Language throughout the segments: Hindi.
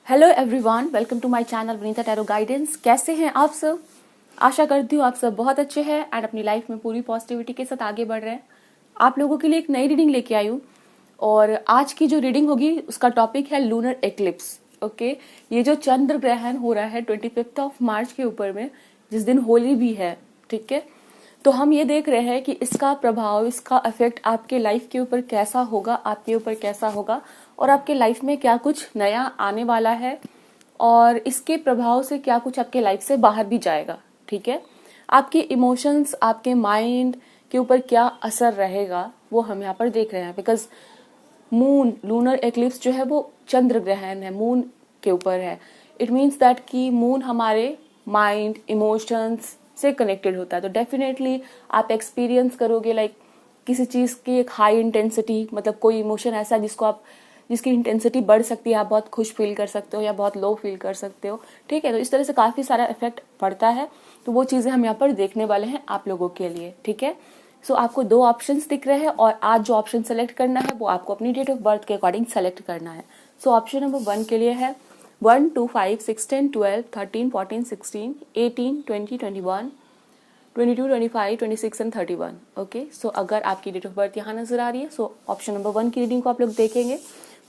Hello everyone, welcome to my channel Vanita tarot guidance. कैसे हैं आप सब? आशा करती हूँ आप सब बहुत अच्छे हैं एंड अपनी लाइफ में पूरी पॉजिटिविटी के साथ आगे बढ़ रहे हैं। आप लोगों के लिए एक नई रीडिंग लेके आई हूँ और आज की जो रीडिंग होगी उसका टॉपिक है लूनर एक्लिप्स। ओके, ये जो चंद्र ग्रहण हो रहा है 25 मार्च के ऊपर में, जिस दिन होली भी है। ठीक है, तो हम ये देख रहे हैं कि इसका प्रभाव, इसका इफेक्ट आपके लाइफ के ऊपर कैसा होगा, आपके ऊपर कैसा होगा और आपके लाइफ में क्या कुछ नया आने वाला है और इसके प्रभाव से क्या कुछ आपके लाइफ से बाहर भी जाएगा। ठीक है, आपके इमोशंस, आपके माइंड के ऊपर क्या असर रहेगा वो हम यहाँ पर देख रहे हैं। बिकॉज मून लूनर एक्लिप्स जो है वो चंद्र ग्रहण है, मून के ऊपर है। इट मीन्स दैट कि मून हमारे माइंड, इमोशंस से कनेक्टेड होता है। तो डेफिनेटली आप एक्सपीरियंस करोगे लाइक किसी चीज की एक हाई इंटेंसिटी, मतलब कोई इमोशन ऐसा जिसकी इंटेंसिटी बढ़ सकती है। आप बहुत खुश फील कर सकते हो या बहुत लो फील कर सकते हो। ठीक है, तो इस तरह से काफी सारा इफेक्ट पड़ता है। तो वो चीजें हम यहाँ पर देखने वाले हैं आप लोगों के लिए। ठीक है, सो आपको दो ऑप्शंस दिख रहे हैं और आज जो ऑप्शन सेलेक्ट करना है वो आपको अपनी डेट ऑफ बर्थ के अकॉर्डिंग सेलेक्ट करना है। सो ऑप्शन नंबर 1 के लिए है 1, 2, 5, 6, 10, 12, 13, 14, 16, 18, 20, 21, 22, 25, 26 एंड 31। ओके, सो अगर आपकी डेट ऑफ बर्थ यहाँ नजर आ रही है सो ऑप्शन नंबर 1 की रीडिंग को आप लोग देखेंगे।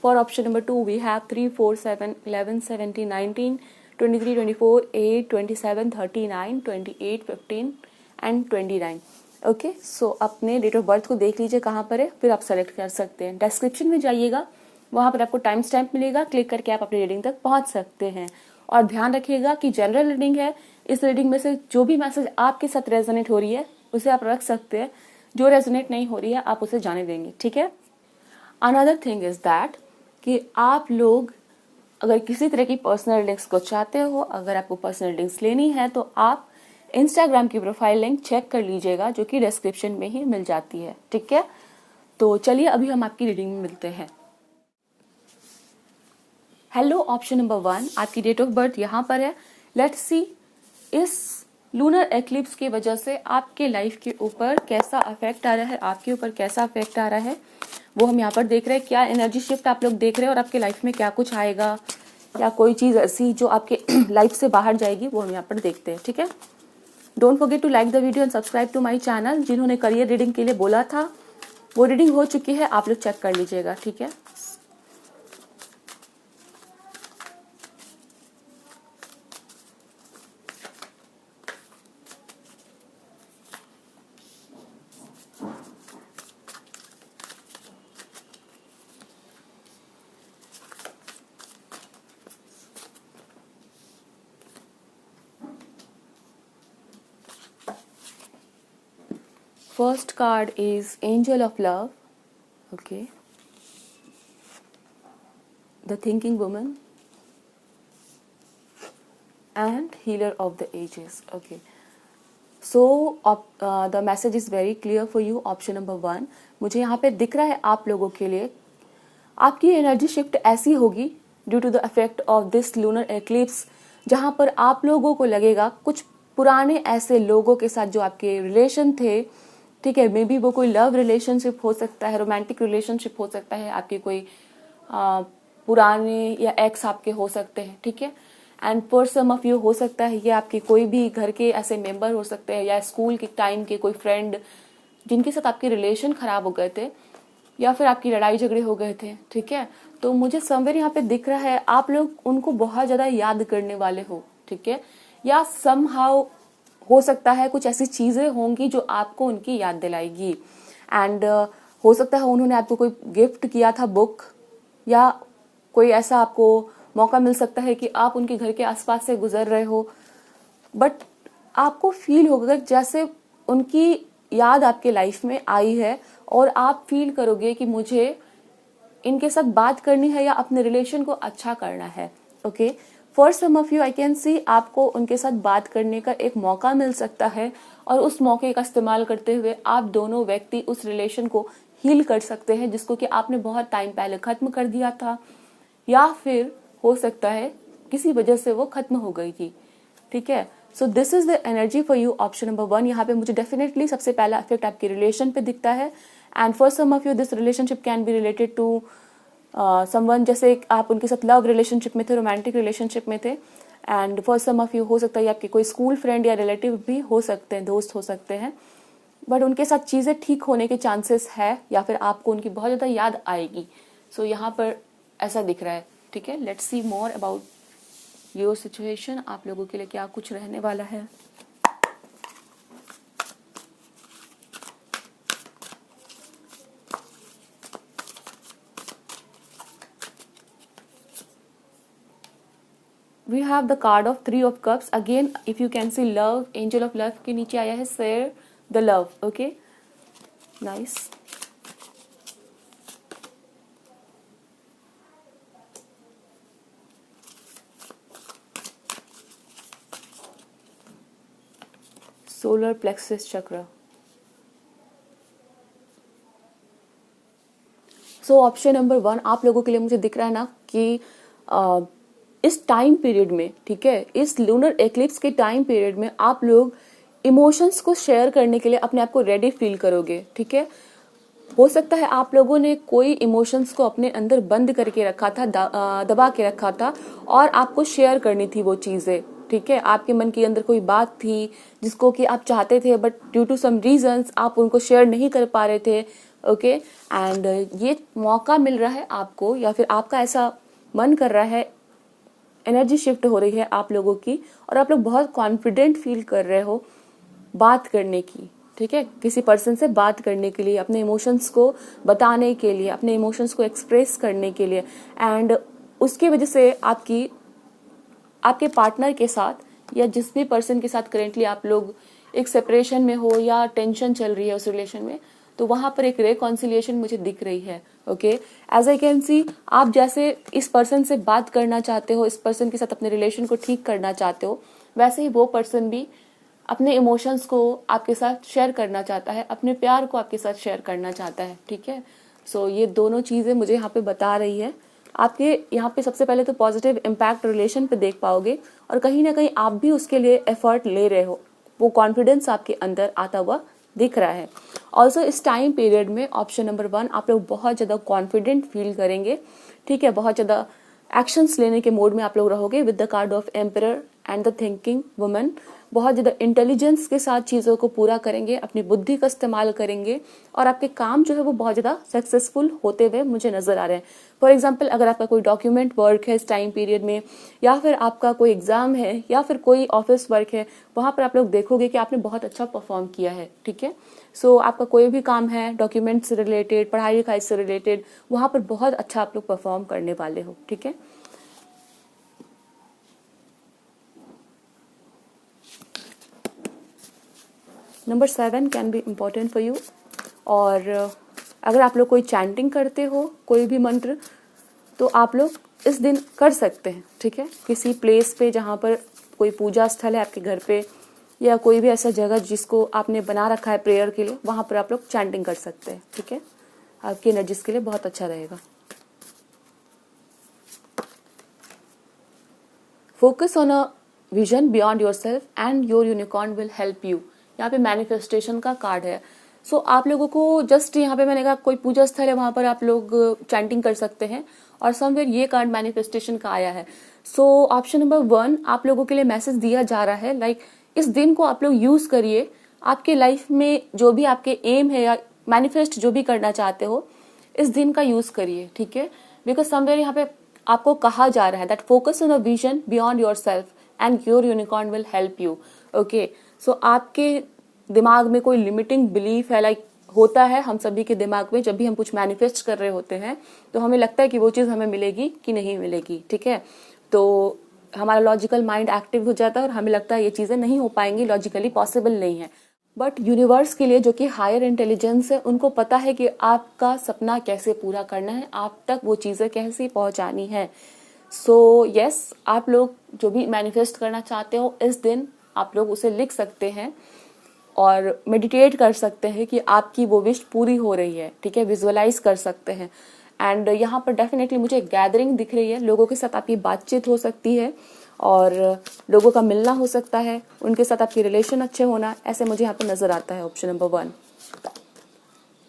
For option number 2 we have 3, 4, 7, 11, 17, 19, 23, 24, 8, 27, 39, 28, 15 and 29। Okay, सो अपने डेट ऑफ बर्थ को देख लीजिए कहाँ पर है, फिर आप सेलेक्ट कर सकते हैं। डिस्क्रिप्शन में जाइएगा, वहां पर आपको टाइम स्टैम्प मिलेगा, क्लिक करके आप अपनी रीडिंग तक पहुंच सकते हैं। और ध्यान रखिएगा कि जनरल रीडिंग है, इस रीडिंग में से जो भी मैसेज आपके साथ रेजोनेट हो रही है उसे आप रख सकते हैं, जो रेजोनेट नहीं हो रही है आप उसे जाने देंगे। ठीक है, अनदर थिंग इज दैट कि आप लोग अगर किसी तरह की पर्सनल लिंक्स को चाहते हो, अगर आपको पर्सनल लिंक्स लेनी है तो आप इंस्टाग्राम की प्रोफाइल लिंक चेक कर लीजिएगा, जो कि डिस्क्रिप्शन में ही मिल जाती है। ठीक है, तो चलिए अभी हम आपकी रीडिंग में मिलते हैं। हेलो ऑप्शन नंबर 1, आपकी डेट ऑफ बर्थ यहाँ पर है। लेट्स सी इस लूनर एक्लिप्स की वजह से आपके लाइफ के ऊपर कैसा अफेक्ट आ रहा है, आपके ऊपर कैसा अफेक्ट आ रहा है वो हम यहाँ पर देख रहे हैं। क्या एनर्जी शिफ्ट आप लोग देख रहे हैं और आपके लाइफ में क्या कुछ आएगा या कोई चीज ऐसी जो आपके लाइफ से बाहर जाएगी वो हम यहाँ पर देखते हैं। ठीक है, don't forget to like the video and subscribe to my channel. जिन्होंने करियर रीडिंग के लिए बोला था वो रीडिंग हो चुकी है, आप लोग चेक कर लीजिएगा। ठीक है, first card is Angel of Love. Okay, the Thinking Woman and Healer of the Ages. Okay, so the message is very clear for you. Option number 1 मुझे यहाँ पे दिख रहा है आप लोगों के लिए आपकी एनर्जी शिफ्ट ऐसी होगी due to the effect of this lunar eclipse, जहां पर आप लोगों को लगेगा कुछ पुराने ऐसे लोगों के साथ जो आपके रिलेशन थे। ठीक है, मे बी वो कोई लव रिलेशनशिप हो सकता है, रोमांटिक रिलेशनशिप हो सकता है, आपके कोई पुराने या एक्स आपके हो सकते हैं। ठीक है, and for some of you हो सकता है ये आपके कोई भी घर के ऐसे मेंबर हो सकते हैं या स्कूल के टाइम के कोई फ्रेंड जिनके साथ आपके रिलेशन खराब हो गए थे या फिर आपकी लड़ाई झगड़े हो गए थे। ठीक है, तो मुझे समवेयर यहाँ पे दिख रहा है आप लोग उनको बहुत ज्यादा याद करने वाले हो। ठीक है, या समहाउ हो सकता है कुछ ऐसी चीजें होंगी जो आपको उनकी याद दिलाएगी। एंड हो सकता है उन्होंने आपको कोई गिफ्ट किया था, बुक, या कोई ऐसा आपको मौका मिल सकता है कि आप उनके घर के आसपास से गुजर रहे हो, बट आपको फील होगा जैसे उनकी याद आपके लाइफ में आई है और आप फील करोगे कि मुझे इनके साथ बात करनी है या अपने रिलेशन को अच्छा करना है। Okay, for some of you I can see आपको उनके साथ बात करने का एक मौका मिल सकता है और उस मौके का इस्तेमाल करते हुए आप दोनों व्यक्ति उस रिलेशन को हील कर सकते हैं जिसको कि आपने बहुत टाइम पहले खत्म कर दिया था, या फिर हो सकता है किसी वजह से वो खत्म हो गई थी। ठीक है, so this is the energy for you. Option number 1 यहाँ पे मुझे डेफिनेटली सबसे पहला इफेक्ट आपके रिलेशन पे दिखता है। And for some of you this relationship can be related to someone जैसे आप उनके साथ लव रिलेशनशिप में थे, रोमांटिक रिलेशनशिप में थे, and for some of you हो सकता है आपके कोई स्कूल फ्रेंड या रिलेटिव भी हो सकते हैं, दोस्त हो सकते हैं, बट उनके साथ चीज़ें ठीक होने के चांसेस है या फिर आपको उनकी बहुत ज़्यादा याद आएगी। सो यहाँ पर ऐसा दिख रहा है। ठीक है, let's see more about your situation, आप लोगों के लिए क्या कुछ रहने वाला है। We have the card of 3 of cups. Again, if you can see love, angel of love के नीचे आया है share the love. Okay, nice. Solar plexus chakra. So option number 1 आप लोगों के लिए मुझे दिख रहा है ना कि इस टाइम पीरियड में, ठीक है, इस लूनर एक्लिप्स के टाइम पीरियड में आप लोग इमोशंस को शेयर करने के लिए अपने आप को रेडी फील करोगे। ठीक है, हो सकता है आप लोगों ने कोई इमोशंस को अपने अंदर बंद करके रखा था, दबा के रखा था, और आपको शेयर करनी थी वो चीजें। ठीक है, आपके मन के अंदर कोई बात थी जिसको कि आप चाहते थे, but due to some reasons आप उनको शेयर नहीं कर पा रहे थे। ओके, एंड ये मौका मिल रहा है आपको, या फिर आपका ऐसा मन कर रहा है, एनर्जी शिफ्ट हो रही है आप लोगों की, और आप लोग बहुत कॉन्फिडेंट फील कर रहे हो बात करने की। ठीक है, किसी पर्सन से बात करने के लिए, अपने इमोशंस को बताने के लिए, अपने इमोशंस को एक्सप्रेस करने के लिए, एंड उसकी वजह से आपके पार्टनर के साथ या जिस भी पर्सन के साथ करेंटली आप लोग एक सेपरेशन में हो या टेंशन चल रही है उस रिलेशन में, तो वहां पर एक रिकॉन्सिलिएशन मुझे दिख रही है। Okay, as I can see, आप जैसे इस पर्सन से बात करना चाहते हो, इस पर्सन के साथ अपने रिलेशन को ठीक करना चाहते हो, वैसे ही वो पर्सन भी अपने इमोशंस को आपके साथ शेयर करना चाहता है, अपने प्यार को आपके साथ शेयर करना चाहता है। ठीक है, सो ये दोनों चीजें मुझे यहाँ पे बता रही है। आपके यहाँ पे सबसे पहले तो पॉजिटिव इम्पैक्ट रिलेशन पे देख पाओगे, और कहीं ना कहीं आप भी उसके लिए एफर्ट ले रहे हो, वो कॉन्फिडेंस आपके अंदर आता हुआ दिख रहा है। ऑल्सो इस टाइम पीरियड में ऑप्शन नंबर 1 आप लोग बहुत ज्यादा कॉन्फिडेंट फील करेंगे। ठीक है, बहुत ज्यादा एक्शंस लेने के मोड में आप लोग रहोगे with the card of emperor and the thinking woman. बहुत ज्यादा इंटेलिजेंस के साथ चीजों को पूरा करेंगे, अपनी बुद्धि का इस्तेमाल करेंगे, और आपके काम जो है वो बहुत ज्यादा सक्सेसफुल होते हुए मुझे नजर आ रहे हैं। फॉर एग्जाम्पल, अगर आपका कोई डॉक्यूमेंट वर्क है इस टाइम पीरियड में, या फिर आपका कोई एग्जाम है, या फिर कोई ऑफिस वर्क है, वहां पर आप लोग देखोगे कि आपने बहुत अच्छा परफॉर्म किया है। ठीक है, सो आपका कोई भी काम है डॉक्यूमेंट से रिलेटेड, पढ़ाई लिखाई से रिलेटेड, वहां पर बहुत अच्छा आप लोग परफॉर्म करने वाले हो। ठीक है, number 7 can be important for you. और अगर आप लोग कोई चैंटिंग करते हो, कोई भी मंत्र, तो आप लोग इस दिन कर सकते हैं। ठीक है, किसी प्लेस पे जहाँ पर कोई पूजा स्थल है आपके घर पे, या कोई भी ऐसा जगह जिसको आपने बना रखा है प्रेयर के लिए, वहां पर आप लोग चैंटिंग कर सकते हैं। ठीक है, आपकी एनर्जीज के लिए बहुत अच्छा रहेगा। Focus on a vision beyond yourself and your unicorn will help you. यहाँ पे मैनिफेस्टेशन का कार्ड है। सो आप लोगों को जस्ट यहाँ पे मैंने कहा कोई पूजा स्थल है वहां पर आप लोग चैंटिंग कर सकते हैं, और समवेयर ये कार्ड मैनिफेस्टेशन का आया है। सो ऑप्शन नंबर 1 आप लोगों के लिए मैसेज दिया जा रहा है, लाइक इस दिन को आप लोग यूज करिए आपके लाइफ में, जो भी आपके एम है या मैनिफेस्ट जो भी करना चाहते हो, इस दिन का यूज करिए। ठीक है, बिकॉज समवेयर यहाँ पे आपको कहा जा रहा है that focus on a vision beyond yourself and your unicorn will help you. Okay, so आपके दिमाग में कोई लिमिटिंग बिलीफ है, लाइक होता है हम सभी के दिमाग में, जब भी हम कुछ मैनिफेस्ट कर रहे होते हैं तो हमें लगता है कि वो चीज हमें मिलेगी कि नहीं मिलेगी। ठीक है, तो हमारा लॉजिकल माइंड एक्टिव हो जाता है और हमें लगता है ये चीजें नहीं हो पाएंगी, लॉजिकली पॉसिबल नहीं है। बट यूनिवर्स के लिए, जो कि हायर इंटेलिजेंस है, उनको पता है कि आपका सपना कैसे पूरा करना है, आप तक वो चीजें कैसे पहुंचानी है। सो यस, आप लोग जो भी मैनिफेस्ट करना चाहते हो इस दिन आप लोग उसे लिख सकते हैं और मेडिटेट कर सकते हैं कि आपकी वो विश पूरी हो रही है। ठीक है, विजुअलाइज कर सकते हैं। एंड यहाँ पर डेफिनेटली मुझे गैदरिंग दिख रही है, लोगों के साथ आपकी बातचीत हो सकती है और लोगों का मिलना हो सकता है, उनके साथ आपकी रिलेशन अच्छे होना, ऐसे मुझे यहाँ पर नजर आता है option number 1।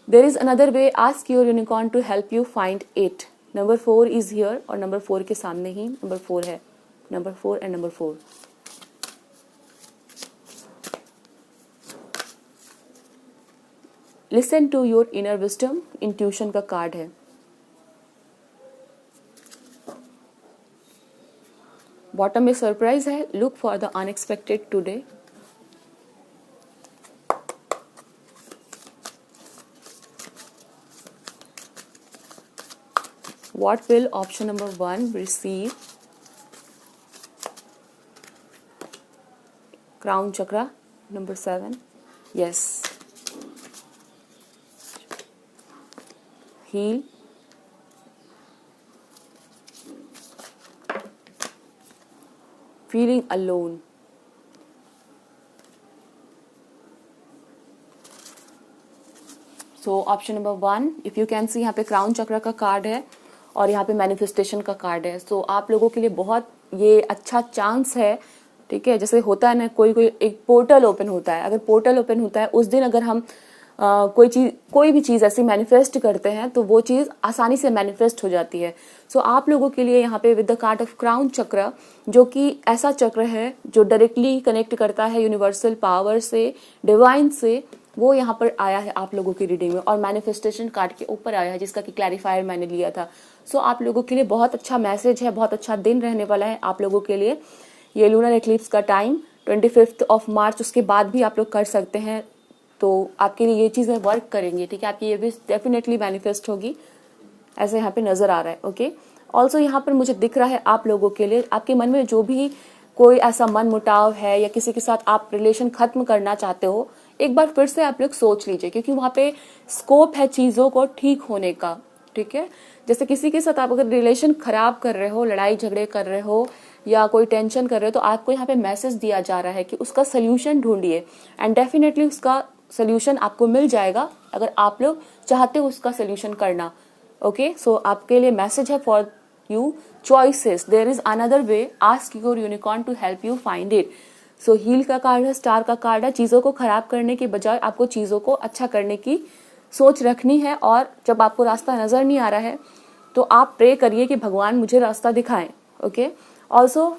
There is another way, ask your unicorn to help you find it. Number 4 is here और नंबर 4 के सामने ही नंबर 4 है, number 4 and number 4। Listen to your inner wisdom, intuition का कार्ड है। बॉटम में सरप्राइज है, look for the unexpected today. What will option number 1 receive? Crown chakra, number 7. Yes. Heal. Feeling alone. So option number 1, if you can see यहाँ पे क्राउन चक्र का कार्ड है और यहाँ पे मैनिफेस्टेशन का कार्ड है। सो आप लोगों के लिए बहुत ये अच्छा चांस है, ठीक है। जैसे होता है ना, कोई एक पोर्टल ओपन होता है, अगर पोर्टल ओपन होता है उस दिन अगर हम कोई भी चीज ऐसी मैनिफेस्ट करते हैं तो वो चीज आसानी से मैनिफेस्ट हो जाती है। सो आप लोगों के लिए यहाँ पे with the card of crown चक्र, जो कि ऐसा चक्र है जो डायरेक्टली कनेक्ट करता है यूनिवर्सल पावर से, डिवाइन से, वो यहाँ पर आया है आप लोगों की रीडिंग में और मैनिफेस्टेशन कार्ड के ऊपर आया है, जिसका कि क्लैरिफायर मैंने लिया था। सो आप लोगों के लिए बहुत अच्छा मैसेज है, बहुत अच्छा दिन रहने वाला है आप लोगों के लिए। ये लूनर एक्लिप्स का टाइम 25 मार्च, उसके बाद भी आप लोग कर सकते हैं, तो आपके लिए ये चीजें वर्क करेंगी, ठीक है। आपकी ये विश डेफिनेटली मैनिफेस्ट होगी, ऐसे यहाँ पे नजर आ रहा है। ओके, ऑल्सो यहाँ पर मुझे दिख रहा है आप लोगों के लिए, आपके मन में जो भी कोई ऐसा मन मुटाव है या किसी के साथ आप रिलेशन खत्म करना चाहते हो, एक बार फिर से आप लोग सोच लीजिए, क्योंकि वहां पे स्कोप है चीजों को ठीक होने का, ठीक है। जैसे किसी के साथ आप अगर रिलेशन खराब कर रहे हो, लड़ाई झगड़े कर रहे हो या कोई टेंशन कर रहे हो, तो आपको यहाँ पे मैसेज दिया जा रहा है कि उसका सोल्यूशन ढूंढिए एंड डेफिनेटली उसका सोल्यूशन आपको मिल जाएगा अगर आप लोग चाहते हो उसका सोल्यूशन करना। ओके, सो आपके लिए मैसेज है for you, choices, there is another way, ask your unicorn to help you find it. So heal का कार्ड है, स्टार का कार्ड है। चीजों को खराब करने के बजाय आपको चीजों को अच्छा करने की सोच रखनी है, और जब आपको रास्ता नजर नहीं आ रहा है तो आप प्रे करिए कि भगवान मुझे रास्ता दिखाएं। Okay, also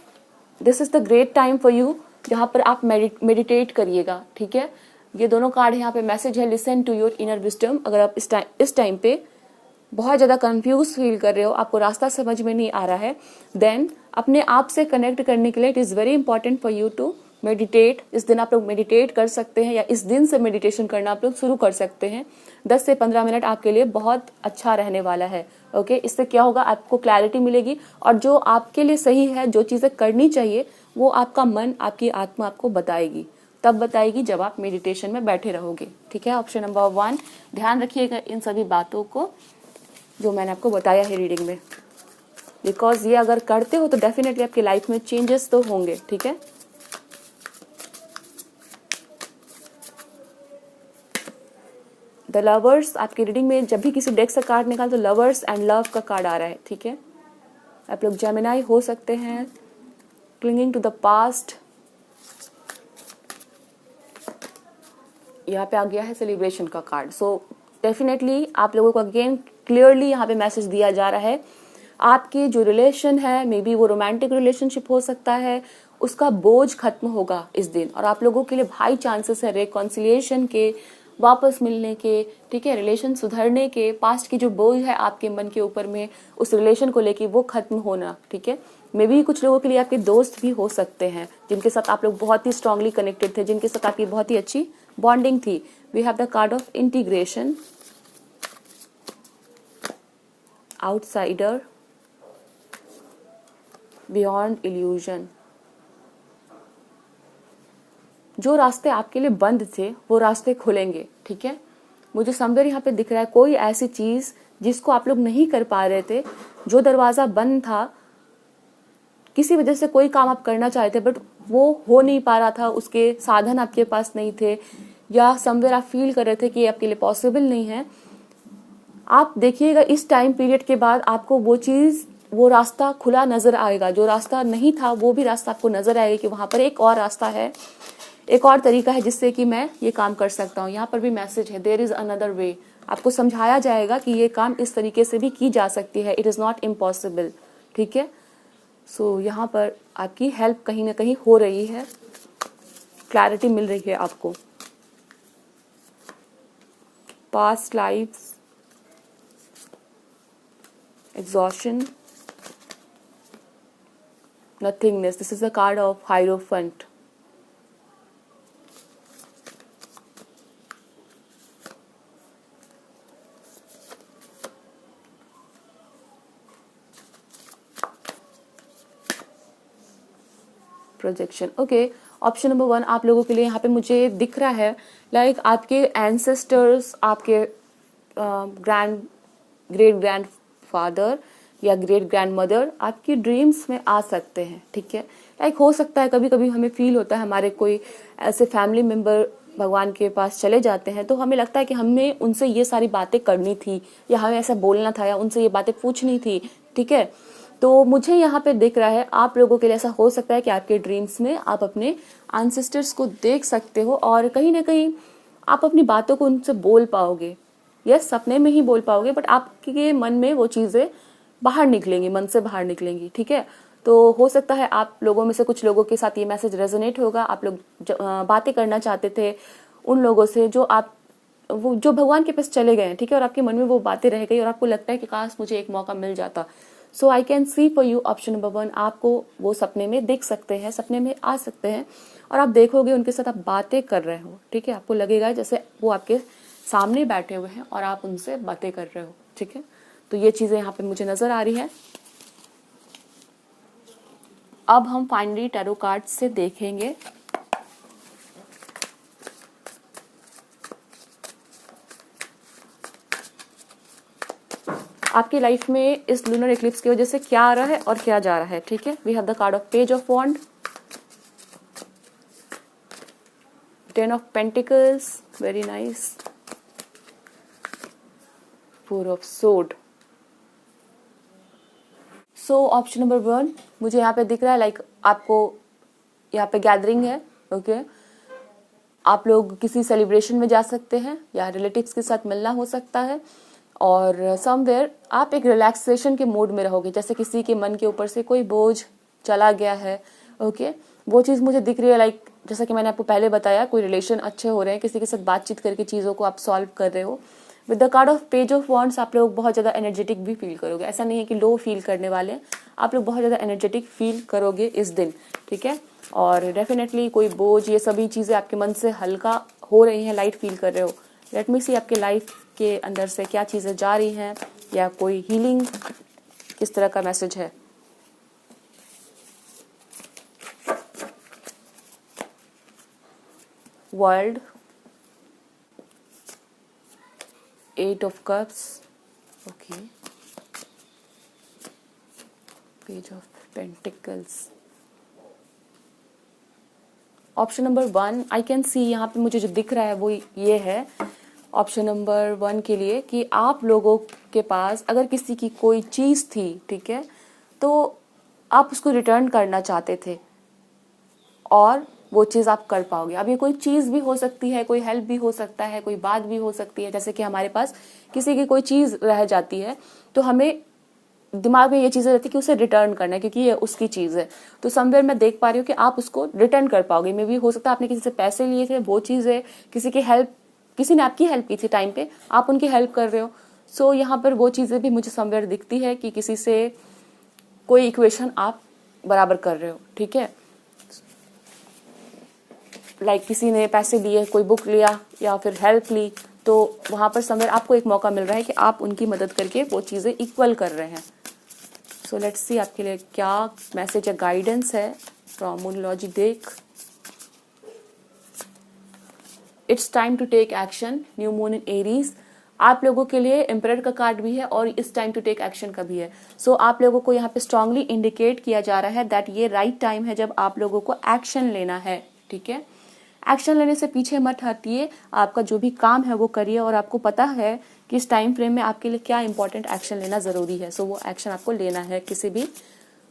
this is the great time for you, जहां पर आप मेडिटेट करिएगा, ठीक है। ये दोनों कार्ड यहाँ पे मैसेज है, listen to your inner wisdom. अगर आप इस टाइम पे बहुत ज्यादा कंफ्यूज फील कर रहे हो, आपको रास्ता समझ में नहीं आ रहा है, देन अपने आप से कनेक्ट करने के लिए it is very important for you to meditate. इस दिन आप लोग मेडिटेट कर सकते हैं, या इस दिन से मेडिटेशन करना आप लोग शुरू कर सकते हैं। 10 से 15 मिनट आपके लिए बहुत अच्छा रहने वाला है। ओके, इससे क्या होगा, आपको क्लैरिटी मिलेगी, और जो आपके लिए सही है, जो चीजें करनी चाहिए, वो आपका मन, आपकी आत्मा आपको बताएगी। तब बताएगी जब आप मेडिटेशन में बैठे रहोगे, ठीक है। ऑप्शन नंबर 1, ध्यान रखिएगा इन सभी बातों को जो मैंने आपको बताया है रीडिंग में, बिकॉज ये अगर करते हो तो डेफिनेटली आपकी लाइफ में चेंजेस तो होंगे, ठीक है। द लवर्स, आपकी रीडिंग में जब भी किसी डेक से कार्ड निकाल तो लवर्स एंड लव का कार्ड आ रहा है, ठीक है। आप लोग जेमिनाई हो सकते हैं, क्लिंगिंग टू द पास्ट, यहाँ पे आ गया है सेलिब्रेशन का कार्ड। सो डेफिनेटली आप लोगों को अगेन क्लियरली यहाँ पे मैसेज दिया जा रहा है, आपकी जो रिलेशन है, मे बी वो रोमांटिक रिलेशनशिप हो सकता है, उसका बोझ खत्म होगा इस दिन, और आप लोगों के लिए हाई चांसेस है रिकॉन्सिलिएशन के, वापस मिलने के, ठीक है, रिलेशन सुधरने के, पास्ट की जो बोझ है आपके मन के ऊपर में उस रिलेशन को लेके वो खत्म होना, ठीक है। मे बी कुछ लोगों के लिए आपके दोस्त भी हो सकते हैं जिनके साथ आप लोग बहुत ही स्ट्रांगली कनेक्टेड थे, जिनके साथ आपकी बहुत ही अच्छी बॉन्डिंग थी। We have the card of integration, outsider, beyond illusion. जो रास्ते आपके लिए बंद थे वो रास्ते खुलेंगे, ठीक है। मुझे समवेयर यहाँ पे दिख रहा है कोई ऐसी चीज जिसको आप लोग नहीं कर पा रहे थे, जो दरवाजा बंद था, किसी वजह से कोई काम आप करना चाहते बट वो हो नहीं पा रहा था, उसके साधन आपके पास नहीं थे, या समवेयर आप फील कर रहे थे कि ये आपके लिए पॉसिबल नहीं है। आप देखिएगा इस टाइम पीरियड के बाद आपको वो चीज, वो रास्ता खुला नजर आएगा। जो रास्ता नहीं था वो भी रास्ता आपको नजर आएगा कि वहां पर एक और रास्ता है, एक और तरीका है जिससे कि मैं ये काम कर सकता हूँ। यहाँ पर भी मैसेज है, देयर इज अनदर वे, आपको समझाया जाएगा कि ये काम इस तरीके से भी की जा सकती है, इट इज़ नॉट इम्पॉसिबल, ठीक है। सो यहाँ पर आपकी हेल्प कहीं ना कहीं हो रही है, क्लैरिटी मिल रही है आपको। Past lifes, exhaustion, nothingness. This is a card of Hierophant. Projection, okay. Option number 1 आप लोगों के लिए यहाँ पे मुझे दिख रहा है लाइक आपके एंसेस्टर्स, आपके ग्रेट ग्रैंड फादर या ग्रेट ग्रैंड मदर आपकी ड्रीम्स में आ सकते हैं, ठीक है। लाइक हो सकता है कभी कभी हमें फील होता है हमारे कोई ऐसे फैमिली मेम्बर भगवान के पास चले जाते हैं तो हमें लगता है कि हमें उनसे ये सारी बातें करनी थी या हमें ऐसा बोलना था या उनसे ये बातें पूछनी थी, ठीक है। तो मुझे यहाँ पे दिख रहा है आप लोगों के लिए ऐसा हो सकता है कि आपके ड्रीम्स में आप अपने एंसेस्टर्स को देख सकते हो और कहीं ना कहीं आप अपनी बातों को उनसे बोल पाओगे। यस, सपने में ही बोल पाओगे, बट आपके मन में वो चीज़ें बाहर निकलेंगी, मन से बाहर निकलेंगी, ठीक है। तो हो सकता है आप लोगों में से कुछ लोगों के साथ ये मैसेज रेजोनेट होगा। आप लोग बातें करना चाहते थे उन लोगों से जो भगवान के पास चले गए हैं, ठीक है, और आपके मन में वो बातें रह गई और आपको लगता है कि काश मुझे एक मौका मिल जाता। So I can see for you option number 1, आपको वो सपने में देख सकते हैं, सपने में आ सकते हैं और आप देखोगे उनके साथ आप बातें कर रहे हो, ठीक है। आपको लगेगा जैसे वो आपके सामने बैठे हुए हैं और आप उनसे बातें कर रहे हो, ठीक है। तो ये चीजें यहाँ पे मुझे नजर आ रही है। अब हम फाइनली टैरो कार्ड से देखेंगे आपकी लाइफ में इस लूनर इक्लिप्स की वजह से क्या आ रहा है और क्या जा रहा है, ठीक है। We have the card of page of wand, 10 of pentacles, very nice, 4 of sword. So option number 1 मुझे यहाँ पे दिख रहा है लाइक आपको यहाँ पे गैदरिंग है, ओके। आप लोग किसी सेलिब्रेशन में जा सकते हैं या रिलेटिव्स के साथ मिलना हो सकता है और समवेयर आप एक रिलैक्सेशन के मूड में रहोगे, जैसे किसी के मन के ऊपर से कोई बोझ चला गया है, ओके। वो चीज़ मुझे दिख रही है लाइक जैसा कि मैंने आपको पहले बताया, कोई रिलेशन अच्छे हो रहे हैं, किसी के साथ बातचीत करके चीज़ों को आप सॉल्व कर रहे हो। With the card of page of wands आप लोग बहुत ज़्यादा एनर्जेटिक भी फील करोगे, ऐसा नहीं है कि लो फील करने वाले, आप लोग बहुत ज़्यादा एनर्जेटिक फील करोगे इस दिन, ठीक है। और डेफिनेटली कोई बोझ, ये सभी चीज़ें आपके मन से हल्का हो रही हैं, लाइट फील कर रहे हो। लेट मी सी आपके लाइफ के अंदर से क्या चीज़ें जा रही हैं या कोई हीलिंग किस तरह का मैसेज है। World, 8 of cups, okay, page of pentacles, option number 1 I can सी यहाँ पे मुझे जो दिख रहा है वो ये है ऑप्शन नंबर 1 के लिए कि आप लोगों के पास अगर किसी की कोई चीज़ थी, ठीक है, तो आप उसको रिटर्न करना चाहते थे और वो चीज़ आप कर पाओगे। अब ये कोई चीज़ भी हो सकती है, कोई हेल्प भी हो सकता है, कोई बात भी हो सकती है, जैसे कि हमारे पास किसी की कोई चीज़ रह जाती है तो हमें दिमाग में ये चीज़ें रहती है कि उसे रिटर्न करना है क्योंकि ये उसकी चीज़ है। तो समवेयर मैं देख पा रही हूँ कि आप उसको रिटर्न कर पाओगे। मे भी हो सकता है आपने किसी से पैसे लिए थे, वो चीज़ है, किसी की हेल्प, किसी ने आपकी हेल्प की थी टाइम पे, आप उनकी हेल्प कर रहे हो। सो यहाँ पर वो चीज़ें भी मुझे समवेयर दिखती है कि किसी से कोई इक्वेशन आप बराबर कर रहे हो, ठीक है। लाइक किसी ने पैसे लिए, कोई बुक लिया या फिर हेल्प ली, तो वहाँ पर समवेयर आपको एक मौका मिल रहा है कि आप उनकी मदद करके वो चीज़ें इक्वल कर रहे हैं। सो लेट्स सी आपके लिए क्या मैसेज या गाइडेंस है from moonology deck. It's time to take action, new moon in Aries. आप लोगों के लिए एम्परर का कार्ड भी है और इस टाइम टू टेक एक्शन का भी है। सो आप लोगों को यहाँ पे स्ट्रांगली इंडिकेट किया जा रहा है दैट ये राइट टाइम है जब आप लोगों को एक्शन लेना है, ठीक है। एक्शन लेने से पीछे मत हटिए, आपका जो भी काम है वो करिए और आपको पता है कि इस टाइम फ्रेम में आपके लिए क्या इंपॉर्टेंट एक्शन लेना जरूरी है। सो वो एक्शन आपको लेना है किसी भी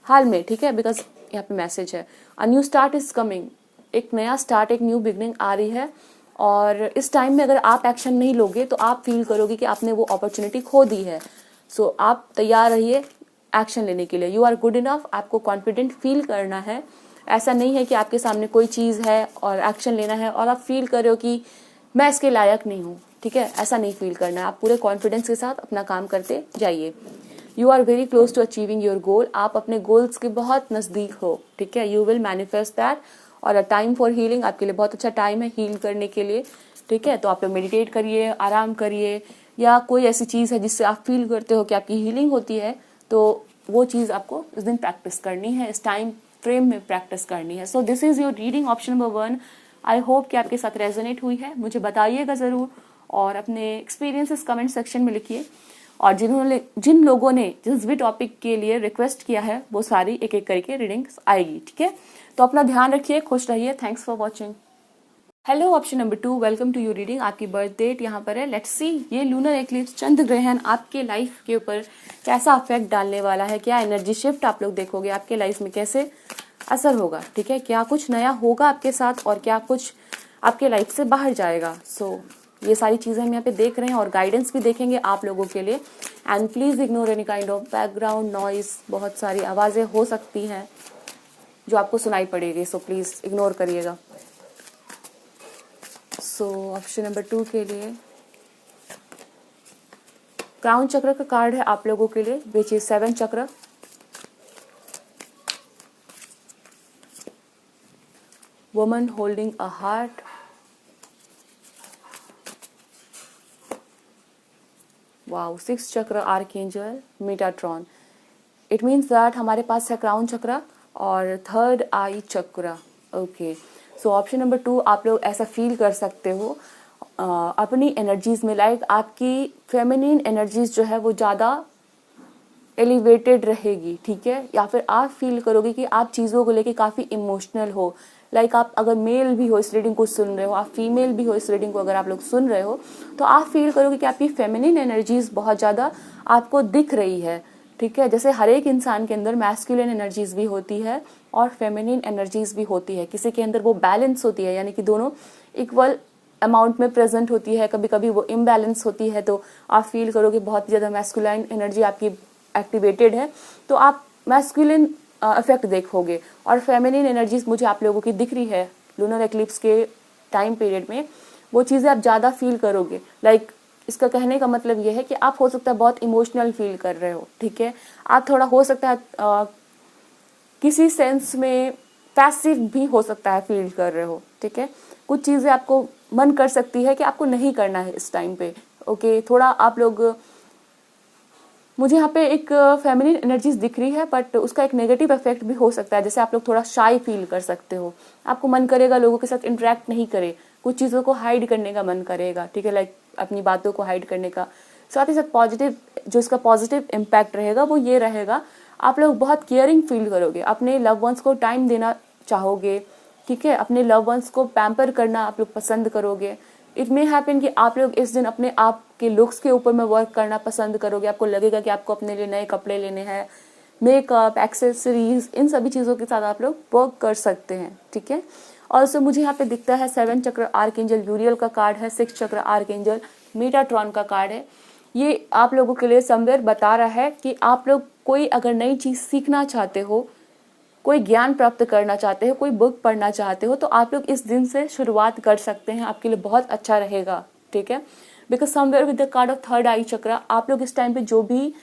हाल में, ठीक है, बिकॉज यहाँ पे मैसेज है a new start is coming. एक नया स्टार्ट, एक न्यू बिगनिंग आ रही है और इस टाइम में अगर आप एक्शन नहीं लोगे तो आप फील करोगे कि आपने वो अपॉर्चुनिटी खो दी है। सो आप तैयार रहिए एक्शन लेने के लिए। यू आर गुड इनफ, आपको कॉन्फिडेंट फील करना है। ऐसा नहीं है कि आपके सामने कोई चीज़ है और एक्शन लेना है और आप फील कर रहे हो कि मैं इसके लायक नहीं हूँ, ठीक है, ऐसा नहीं फील करना है। आप पूरे कॉन्फिडेंस के साथ अपना काम करते जाइए। You are very close to achieving your goal, आप अपने गोल्स के बहुत नज़दीक हो, ठीक है। You will manifest that. और अ टाइम फॉर हीलिंग, आपके लिए बहुत अच्छा टाइम है हील करने के लिए, ठीक है। तो आप लोग मेडिटेट करिए, आराम करिए, या कोई ऐसी चीज़ है जिससे आप फील करते हो कि आपकी हीलिंग होती है, तो वो चीज़ आपको इस दिन प्रैक्टिस करनी है, इस टाइम फ्रेम में प्रैक्टिस करनी है। So this is your reading option number 1। I hope कि आपके साथ रेजोनेट हुई है, मुझे बताइएगा ज़रूर और अपने एक्सपीरियंसेस कमेंट सेक्शन में लिखिए। और जिन लोगों ने जिस भी टॉपिक के लिए रिक्वेस्ट किया है वो सारी एक एक करके रीडिंग्स आएगी, ठीक है। तो अपना ध्यान रखिए, खुश रहिए। Thanks for watching. Hello option number 2, welcome to your reading. आपकी बर्थ डेट यहाँ पर है। लेट्स सी ये लूनर एक्लिप्स, चंद्र ग्रहण आपके लाइफ के ऊपर कैसा अफेक्ट डालने वाला है, क्या एनर्जी शिफ्ट आप लोग देखोगे, आपके लाइफ में कैसे असर होगा, ठीक है। क्या कुछ नया होगा आपके साथ और क्या कुछ आपके लाइफ से बाहर जाएगा। सो ये सारी चीज़ें हम यहाँ पे देख रहे हैं और गाइडेंस भी देखेंगे आप लोगों के लिए। And please ignore any kind of background noise, बहुत सारी आवाज़ें हो सकती हैं जो आपको सुनाई पड़ेगी, सो प्लीज़ इग्नोर करिएगा। सो ऑप्शन नंबर 2 के लिए क्राउन चक्र का कार्ड है आप लोगों के लिए, विच इज 7 चक्र। Woman holding a heart, wow 6 चक्र archangel Metatron. It means that हमारे पास है क्राउन चक्र और थर्ड आई चक्र, ओके। सो ऑप्शन नंबर 2, आप लोग ऐसा फील कर सकते हो अपनी एनर्जीज में, लाइक आपकी फेमिनिन एनर्जीज जो है वो ज़्यादा एलिवेटेड रहेगी, ठीक है। या फिर आप फील करोगे कि आप चीज़ों को लेके काफ़ी इमोशनल हो। लाइक आप अगर मेल भी हो इस रीडिंग को सुन रहे हो, आप फीमेल भी हो इस रीडिंग को अगर आप लोग सुन रहे हो, तो आप फील करोगे कि आपकी फेमिनिन एनर्जीज बहुत ज़्यादा आपको दिख रही है, ठीक है। जैसे हर एक इंसान के अंदर मैस्कुलिन एनर्जीज भी होती है और फेमिनिन एनर्जीज भी होती है, किसी के अंदर वो बैलेंस होती है, यानी कि दोनों इक्वल अमाउंट में प्रेजेंट होती है, कभी कभी वो इम्बैलेंस होती है। तो आप फील करोगे बहुत ज़्यादा मैस्कुलाइन एनर्जी आपकी एक्टिवेटेड है, तो आप मैस्कुलिन इफेक्ट देखोगे। और फेमिनिन एनर्जीज मुझे आप लोगों की दिख रही है लूनर एक्लिप्स के टाइम पीरियड में, वो चीज़ें आप ज़्यादा फील करोगे। लाइक इसका कहने का मतलब ये है कि आप हो सकता है बहुत इमोशनल फील कर रहे हो, ठीक है। आप थोड़ा हो सकता है किसी सेंस में पैसिव भी हो सकता है फील कर रहे हो, ठीक है। कुछ चीज़ें आपको मन कर सकती है कि आपको नहीं करना है इस टाइम पे, ओके। थोड़ा आप लोग, मुझे यहाँ पे एक फेमिनिन एनर्जीज दिख रही है बट उसका एक नेगेटिव इफेक्ट भी हो सकता है। जैसे आप लोग थोड़ा शाई फील कर सकते हो, आपको मन करेगा लोगों के साथ इंटरेक्ट नहीं करे, कुछ चीज़ों को हाइड करने का मन करेगा, ठीक है, लाइक अपनी बातों को हाइड करने का। साथ ही साथ पॉजिटिव, जो इसका पॉजिटिव इम्पैक्ट रहेगा वो ये रहेगा, आप लोग बहुत केयरिंग फील करोगे, अपने लव वंस को टाइम देना चाहोगे, ठीक है। अपने लव वंस को पैम्पर करना आप लोग पसंद करोगे। इट मे हैपन कि आप लोग इस दिन अपने आप के लुक्स के ऊपर में वर्क करना पसंद करोगे। आपको लगेगा कि आपको अपने लिए नए कपड़े लेने हैं, मेकअप, एक्सेसरीज, इन सभी चीज़ों के साथ आप लोग वर्क कर सकते हैं, ठीक है। और उससे मुझे यहाँ पे दिखता है 7 चक्र आर्कएंजल यूरियल का कार्ड है, 6 चक्र आर्कएंजल मेटाट्रॉन का कार्ड है। ये आप लोगों के लिए समवेयर बता रहा है कि आप लोग कोई अगर नई चीज़ सीखना चाहते हो, कोई ज्ञान प्राप्त करना चाहते हो, कोई बुक पढ़ना चाहते हो, तो आप लोग इस दिन से शुरुआत कर सकते हैं, आपके लिए बहुत अच्छा रहेगा, ठीक है। Because somewhere with the card of third eye chakra, आप लोग इस टाइम पे जो भी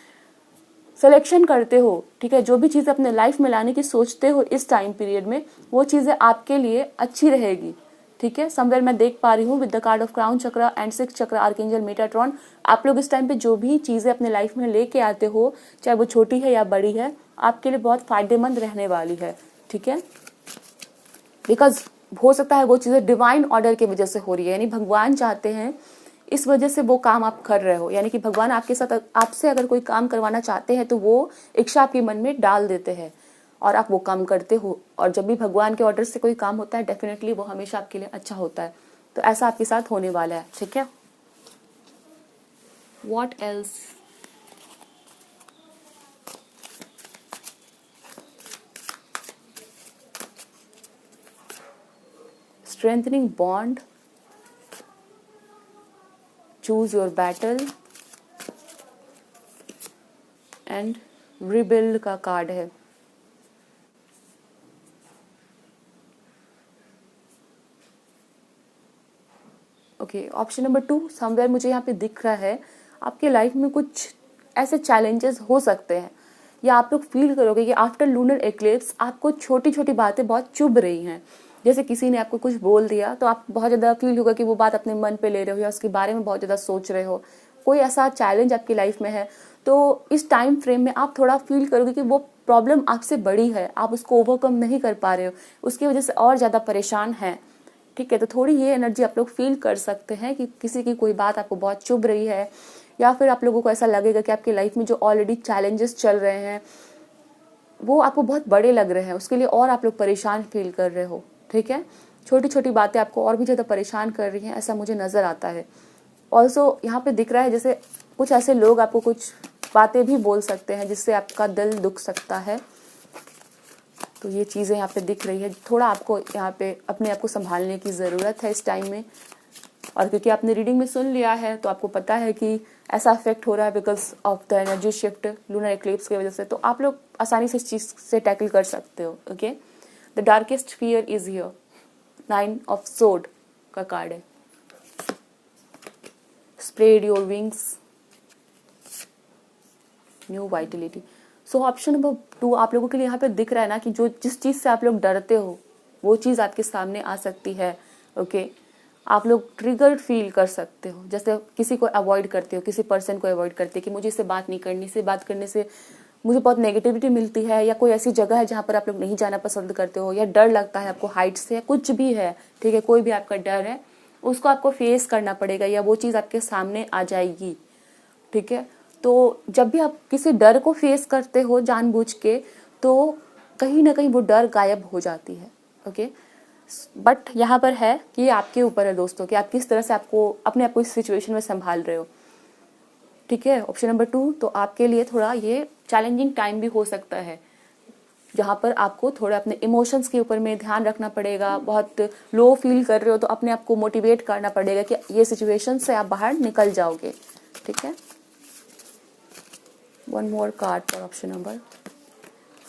सिलेक्शन करते हो, ठीक है, जो भी चीज़ें अपने लाइफ में लाने की सोचते हो इस टाइम पीरियड में, वो चीज़ें आपके लिए अच्छी रहेगी, ठीक है। समवेयर मैं देख पा रही हूँ with the card of crown चक्र एंड 6 चक्र आर्कएंजल मेटाट्रॉन, आप लोग इस टाइम पे जो भी चीज़ें अपने लाइफ में लेके आते हो, चाहे वो छोटी है या बड़ी है, आपके लिए बहुत फायदेमंद रहने वाली है, ठीक है। बिकॉज हो सकता है वो चीज़ें डिवाइन ऑर्डर की वजह से हो रही है, यानी भगवान चाहते हैं, इस वजह से वो काम आप कर रहे हो। यानी कि भगवान आपके साथ, आपसे अगर कोई काम करवाना चाहते हैं तो वो इच्छा आपके मन में डाल देते हैं और आप वो काम करते हो। और जब भी भगवान के ऑर्डर से कोई काम होता है, डेफिनेटली वो हमेशा आपके लिए अच्छा होता है। तो ऐसा आपके साथ होने वाला है, ठीक है। What else, strengthening bond, choose your battle and rebuild का कार्ड है। ओके, ऑप्शन नंबर 2 समवेयर मुझे यहाँ पे दिख रहा है आपके लाइफ में कुछ ऐसे चैलेंजेस हो सकते हैं, या आप लोग फील करोगे कि आफ्टर लूनर एक्लिप्स आपको छोटी छोटी बातें बहुत चुभ रही हैं। जैसे किसी ने आपको कुछ बोल दिया तो आप बहुत ज़्यादा फील होगा कि वो बात अपने मन पे ले रहे हो या उसके बारे में बहुत ज़्यादा सोच रहे हो। कोई ऐसा चैलेंज आपकी लाइफ में है तो इस टाइम फ्रेम में आप थोड़ा फील करोगे कि वो प्रॉब्लम आपसे बड़ी है, आप उसको ओवरकम नहीं कर पा रहे हो, उसकी वजह से और ज़्यादा परेशान हैं। ठीक है, तो थोड़ी ये एनर्जी आप लोग फील कर सकते हैं कि किसी की कोई बात आपको बहुत चुभ रही है, या फिर आप लोगों को ऐसा लगेगा कि आपकी लाइफ में जो ऑलरेडी चैलेंजेस चल रहे हैं वो आपको बहुत बड़े लग रहे हैं, उसके लिए और आप लोग परेशान फील कर रहे हो। ठीक है, छोटी छोटी बातें आपको और भी ज़्यादा परेशान कर रही हैं, ऐसा मुझे नज़र आता है। ऑल्सो यहाँ पे दिख रहा है जैसे कुछ ऐसे लोग आपको कुछ बातें भी बोल सकते हैं जिससे आपका दिल दुख सकता है। तो ये चीज़ें यहाँ पे दिख रही है, थोड़ा आपको यहाँ पे अपने आप को संभालने की ज़रूरत है इस टाइम में। और क्योंकि आपने रीडिंग में सुन लिया है तो आपको पता है कि ऐसा अफेक्ट हो रहा है because of the energy shift lunar eclipse की वजह से, तो आप लोग आसानी से इस चीज़ से टैकल कर सकते हो। Okay, the darkest fear is here, 9 of sword का कार्ड है। Spread your wings, new Vitality. So option number 2 आप लोगों के लिए यहाँ पे दिख रहा है ना कि जो जिस चीज़ से आप लोग डरते हो वो चीज़ आपके सामने आ सकती है। ओके, आप लोग ट्रिगर्ड फील कर सकते हो, जैसे किसी को अवॉइड करते हो, किसी पर्सन को अवॉइड करते हो कि मुझे इससे बात नहीं करनी, से बात करने से मुझे बहुत नेगेटिविटी मिलती है, या कोई ऐसी जगह है जहाँ पर आप लोग नहीं जाना पसंद करते हो, या डर लगता है आपको हाइट से, या कुछ भी है। ठीक है, कोई भी आपका डर है उसको आपको फेस करना पड़ेगा, या वो चीज़ आपके सामने आ जाएगी। ठीक है, तो जब भी आप किसी डर को फेस करते हो जानबूझ के तो कहीं ना कहीं वो डर गायब हो जाती है। ओके, बट यहाँ पर है कि ये आपके ऊपर है दोस्तों कि आप किस तरह से आपको अपने आप को इस सिचुएशन में संभाल रहे हो। ठीक है, ऑप्शन नंबर 2 तो आपके लिए थोड़ा ये चैलेंजिंग टाइम भी हो सकता है जहाँ पर आपको थोड़ा अपने इमोशंस के ऊपर में ध्यान रखना पड़ेगा। बहुत लो फील कर रहे हो तो अपने आप को मोटिवेट करना पड़ेगा कि ये सिचुएशन से आप बाहर निकल जाओगे। ठीक है, one more card for option number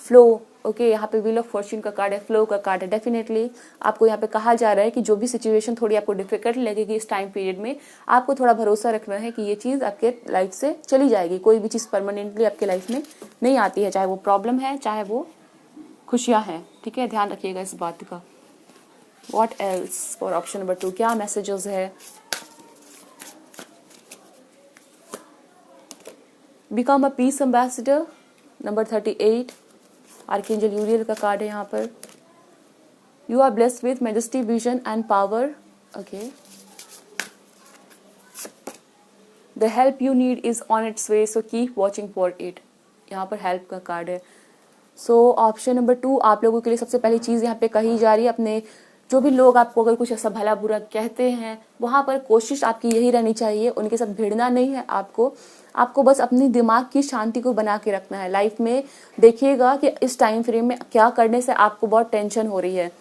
flow. Okay, यहाँ पे व्हील ऑफ फॉर्च्यून का कार्ड है, फ्लो का कार्ड है। डेफिनेटली आपको यहाँ पे कहा जा रहा है कि जो भी सिचुएशन थोड़ी आपको डिफिकल्ट लगेगी इस टाइम पीरियड में, आपको थोड़ा भरोसा रखना है कि ये चीज़ आपके लाइफ से चली जाएगी। कोई भी चीज़ परमानेंटली आपके लाइफ में नहीं आती है, चाहे वो प्रॉब्लम है चाहे वो खुशियाँ हैं। ठीक है, ध्यान रखिएगा इस बात का। What else for option number 2, क्या मैसेजेस है? Become a peace ambassador, number 38, archangel Uriel का कार्ड है यहाँ पर। You are blessed with majesty, vision and power. Okay, the help you need is on its way, so keep watching for it. यहाँ पर हेल्प का कार्ड है। सो ऑप्शन नंबर 2 आप लोगों के लिए सबसे पहली चीज़ यहाँ पे कही जा रही है, अपने जो भी लोग आपको अगर कुछ ऐसा भला बुरा कहते हैं वहाँ पर कोशिश आपकी यही रहनी चाहिए, उनके साथ भिड़ना नहीं है आपको बस अपनी दिमाग की शांति को बना के रखना है। लाइफ में देखिएगा कि इस टाइम फ्रेम में क्या करने से आपको बहुत टेंशन हो रही है।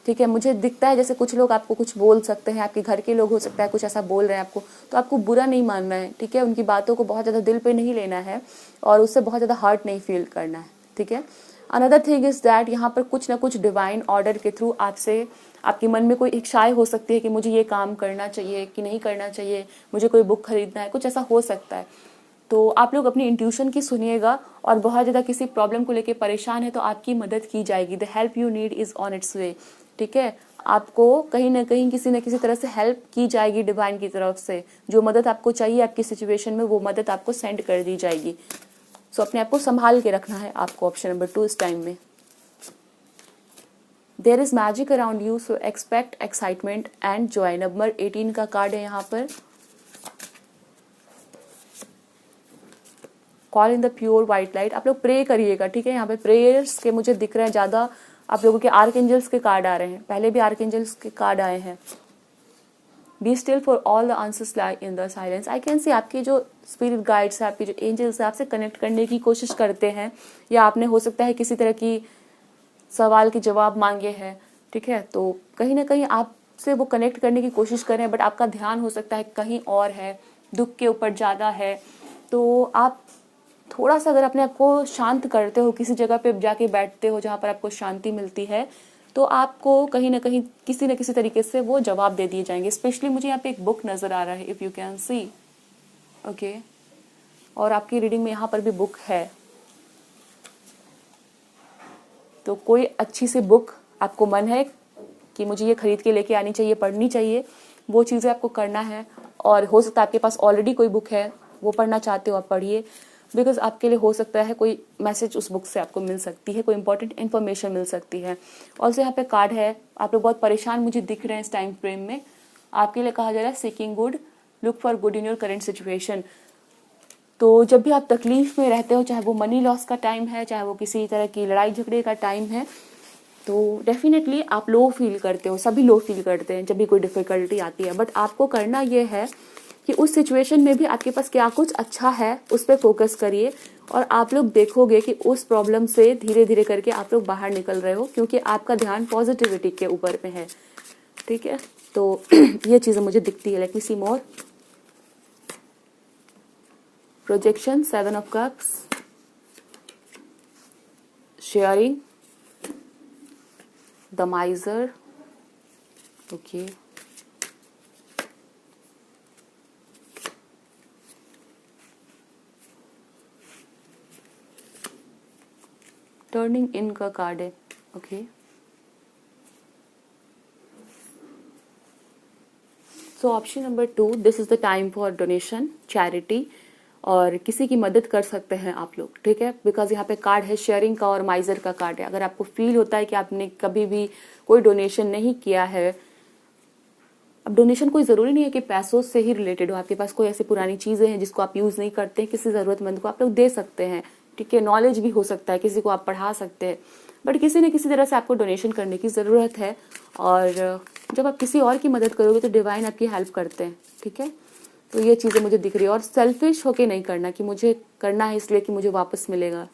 ठीक है, मुझे दिखता है जैसे कुछ लोग आपको कुछ बोल सकते हैं, आपके घर के लोग हो सकता है कुछ ऐसा बोल रहे हैं आपको, तो आपको बुरा नहीं मानना है। ठीक है, उनकी बातों को बहुत ज़्यादा दिल पे नहीं लेना है और उससे बहुत ज़्यादा हर्ट नहीं फील करना है। ठीक है, अनदर थिंग इज दैट यहाँ पर कुछ ना कुछ डिवाइन ऑर्डर के थ्रू आपसे आपके मन में कोई इच्छाएं हो सकती है कि मुझे ये काम करना चाहिए कि नहीं करना चाहिए, मुझे कोई बुक खरीदना है, कुछ ऐसा हो सकता है। तो आप लोग अपनी इंट्यूशन की सुनिएगा, और बहुत ज़्यादा किसी प्रॉब्लम को लेके परेशान है तो आपकी मदद की जाएगी। The help you need is on its way. ठीक है, आपको कहीं ना कहीं किसी न किसी तरह से हेल्प की जाएगी डिवाइन की तरफ से। जो मदद आपको चाहिए आपकी सिचुएशन में वो मदद आपको सेंड कर दी जाएगी। सो अपने आप को संभाल के रखना है आपको। ऑप्शन नंबर 2 इस टाइम में, there is magic around you, so expect excitement and joy. Number 18 का कार्ड है यहाँ पर। Call in the pure white light, आप लोग प्रे करिएगा। ठीक है, यहाँ पे प्रेयर्स के मुझे दिख रहे हैं ज़्यादा आप लोगों के आर्कएंजल्स के कार्ड आ रहे हैं, पहले भी आर्कएंजल्स के कार्ड आए हैं। Be still for all the answers lie in the silence. I can सी आपके जो स्पिरिट गाइड्स है, आपके जो एंजल्स है आपसे कनेक्ट करने की कोशिश करते हैं, या आपने हो सकता है किसी तरह की सवाल के जवाब मांगे हैं। ठीक है, तो कहीं ना कहीं आपसे वो कनेक्ट करने की कोशिश कर रहे हैं, बट आपका ध्यान हो सकता है कहीं और है। दुख के ऊपर ज़्यादा है, तो आप थोड़ा सा अगर अपने आप को शांत करते हो, किसी जगह पे जाके बैठते हो जहाँ पर आपको शांति मिलती है, तो आपको कहीं ना कहीं किसी न किसी तरीके से वो जवाब दे दिए जाएंगे। स्पेशली मुझे यहाँ पे एक बुक नज़र आ रहा है, if you can see, okay, और आपकी रीडिंग में यहाँ पर भी बुक है। तो कोई अच्छी सी बुक आपको मन है कि मुझे ये खरीद के लेके आनी चाहिए, पढ़नी चाहिए, वो चीज़ें आपको करना है। और हो सकता है आपके पास ऑलरेडी कोई बुक है, वो पढ़ना चाहते हो, आप पढ़िए, बिकॉज आपके लिए हो सकता है कोई मैसेज उस बुक से आपको मिल सकती है, कोई इंपॉर्टेंट इन्फॉर्मेशन मिल सकती है। ऑल्सो यहाँ पे कार्ड है, आप लोग बहुत परेशान मुझे दिख रहे हैं इस टाइम फ्रेम में। आपके लिए कहा जा रहा है seeking good, look for good in your current situation. तो जब भी आप तकलीफ में रहते हो, चाहे वो मनी लॉस का टाइम है, चाहे वो किसी तरह की लड़ाई झगड़े का टाइम है, तो डेफिनेटली आप लो फील करते हो, सभी लो फील करते हैं जब भी कोई डिफिकल्टी आती है। बट आपको करना ये है कि उस सिचुएशन में भी आपके पास क्या कुछ अच्छा है उस पर फोकस करिए, और आप लोग देखोगे कि उस प्रॉब्लम से धीरे धीरे करके आप लोग बाहर निकल रहे हो, क्योंकि आपका ध्यान पॉजिटिविटी के ऊपर में है, ठीक है। तो ये चीज़ें मुझे दिखती है। Let me see more. Projection, 7 of Cups, sharing, the miser, okay, turning in का कार्ड है, okay. So option number 2, this is the time for donation, charity, और किसी की मदद कर सकते हैं आप लोग, ठीक है। बिकॉज यहाँ पे कार्ड है शेयरिंग का और माइजर का कार्ड है। अगर आपको फील होता है कि आपने कभी भी कोई डोनेशन नहीं किया है, अब डोनेशन कोई ज़रूरी नहीं है कि पैसों से ही रिलेटेड हो, आपके पास कोई ऐसी पुरानी चीज़ें हैं जिसको आप यूज़ नहीं करते हैं, किसी ज़रूरतमंद को आप लोग दे सकते हैं, ठीक है। नॉलेज भी हो सकता है, किसी को आप पढ़ा सकते हैं, बट किसी न किसी तरह से आपको डोनेशन करने की ज़रूरत है। और जब आप किसी और की मदद करोगे तो डिवाइन आपकी हेल्प करते हैं, ठीक है। तो ये चीज़ें मुझे दिख रही है। और सेल्फिश होके नहीं करना कि मुझे करना है इसलिए कि मुझे वापस मिलेगा,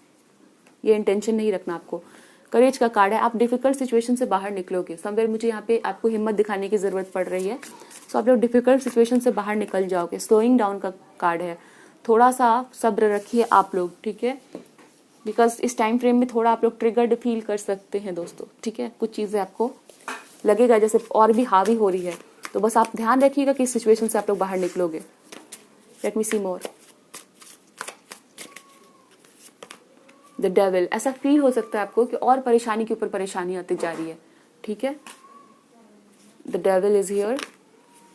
ये इंटेंशन नहीं रखना आपको। करेज का कार्ड है, आप डिफिकल्ट सिचुएशन से बाहर निकलोगे। समवेयर मुझे यहाँ पे आपको हिम्मत दिखाने की ज़रूरत पड़ रही है, सो आप लोग डिफिकल्ट सिचुएशन से बाहर निकल जाओगे। स्लोइंग डाउन का कार्ड है, थोड़ा सा सब्र रखिए आप लोग, ठीक है, बिकॉज इस टाइम फ्रेम में थोड़ा आप लोग ट्रिगर्ड फील कर सकते हैं दोस्तों, ठीक है। कुछ चीज़ें आपको लगेगा जैसे और भी हावी हो रही है, तो बस आप ध्यान रखिएगा कि इस सिचुएशन से आप लोग बाहर निकलोगे। Let me see more. The devil, ऐसा फील हो सकता है आपको कि और परेशानी के ऊपर परेशानी आती जा रही है, ठीक है। The devil is here,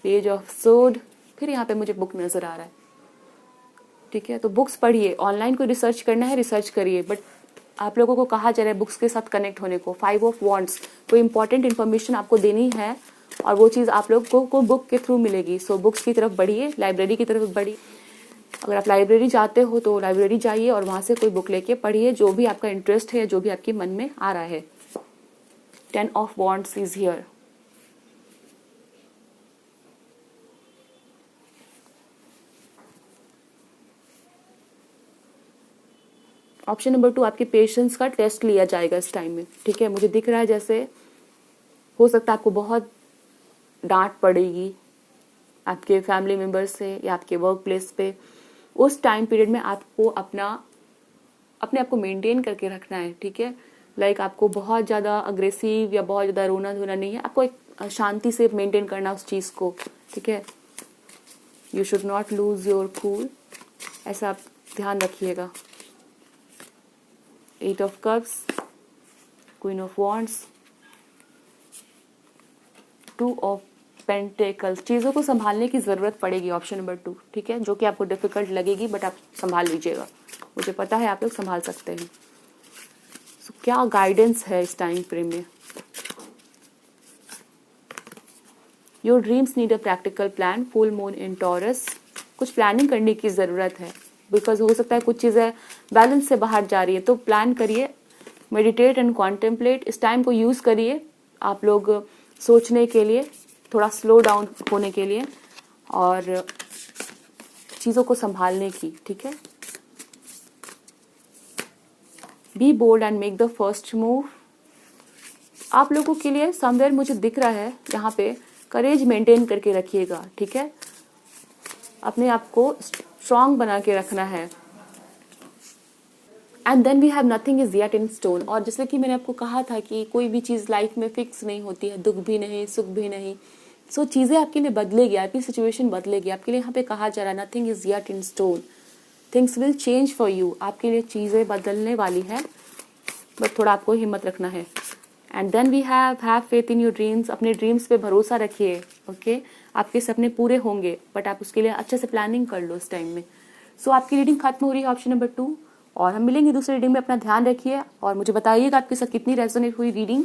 page of सोड, फिर यहाँ पे मुझे बुक नजर आ रहा है, ठीक है। तो बुक्स पढ़िए, ऑनलाइन कोई रिसर्च करना है रिसर्च करिए, बट आप लोगों को कहा जा रहा है बुक्स के साथ कनेक्ट होने को। 5 of Wands, कोई इंपॉर्टेंट इन्फॉर्मेशन आपको देनी है और वो चीज़ आप लोग को बुक के थ्रू मिलेगी। सो बुक्स की तरफ बढ़िए, लाइब्रेरी की तरफ बढ़िए। अगर आप लाइब्रेरी जाते हो तो लाइब्रेरी जाइए और वहाँ से कोई बुक लेके पढ़िए, जो भी आपका इंटरेस्ट है, जो भी आपके मन में आ रहा है। 10 of Wands is here. Option number 2, आपके पेशेंस का टेस्ट लिया जाएगा इस टाइम में, ठीक है। मुझे दिख रहा है जैसे हो सकता है आपको बहुत डांट पड़ेगी आपके फैमिली मेम्बर से या आपके वर्क प्लेस पे। उस टाइम पीरियड में आपको अपने आप को मेंटेन करके रखना है, ठीक है। लाइक आपको बहुत ज़्यादा अग्रेसिव या बहुत ज़्यादा रोना धोना नहीं है, आपको एक शांति से मेंटेन करना उस चीज़ को, ठीक है। You should not lose your cool, ऐसा आप ध्यान रखिएगा। 8 of Cups, Queen of Wands, 2 of Pentacles। चीज़ों को संभालने की ज़रूरत पड़ेगी, ऑप्शन नंबर 2, ठीक है, जो कि आपको डिफिकल्ट लगेगी बट आप संभाल लीजिएगा, मुझे पता है आप लोग संभाल सकते हैं। So, क्या गाइडेंस है इस टाइम फ्रेम में? Your dreams need a practical plan, full moon in taurus. कुछ प्लानिंग करने की ज़रूरत है, बिकॉज हो सकता है कुछ चीज़ें बैलेंस से बाहर जा रही है, तो प्लान करिए। मेडिटेट एंड कॉन्टेम्पलेट, इस टाइम को यूज़ करिए आप लोग सोचने के लिए, थोड़ा स्लो डाउन होने के लिए और चीज़ों को संभालने की, ठीक है। Be bold and make the first move. आप लोगों के लिए समवेयर मुझे दिख रहा है यहाँ पे करेज मेंटेन करके रखिएगा, ठीक है। अपने आप को स्ट्रांग बना के रखना है। And then we have nothing is yet in stone. और जैसे कि मैंने आपको कहा था कि कोई भी चीज़ लाइफ में फिक्स नहीं होती है, दुख भी नहीं, सुख भी नहीं। सो चीज़ें आपके लिए बदलेगी, आपकी सिचुएशन बदलेगी। आपके लिए यहाँ पे कहा जा रहा है nothing is yet in stone, things will change for you. आपके लिए चीज़ें बदलने वाली है, बट थोड़ा आपको हिम्मत रखना है। And then we have faith in your dreams. अपने ड्रीम्स पे भरोसा रखिए, ओके आपके सपने पूरे होंगे, बट आप उसके लिए अच्छे से प्लानिंग कर लो इस टाइम में। सो आपकी रीडिंग खत्म हो रही है ऑप्शन नंबर 2, और हम मिलेंगे दूसरी रीडिंग में। अपना ध्यान रखिए और मुझे बताइएगा आपके साथ कितनी रेजोनेट हुई रीडिंग।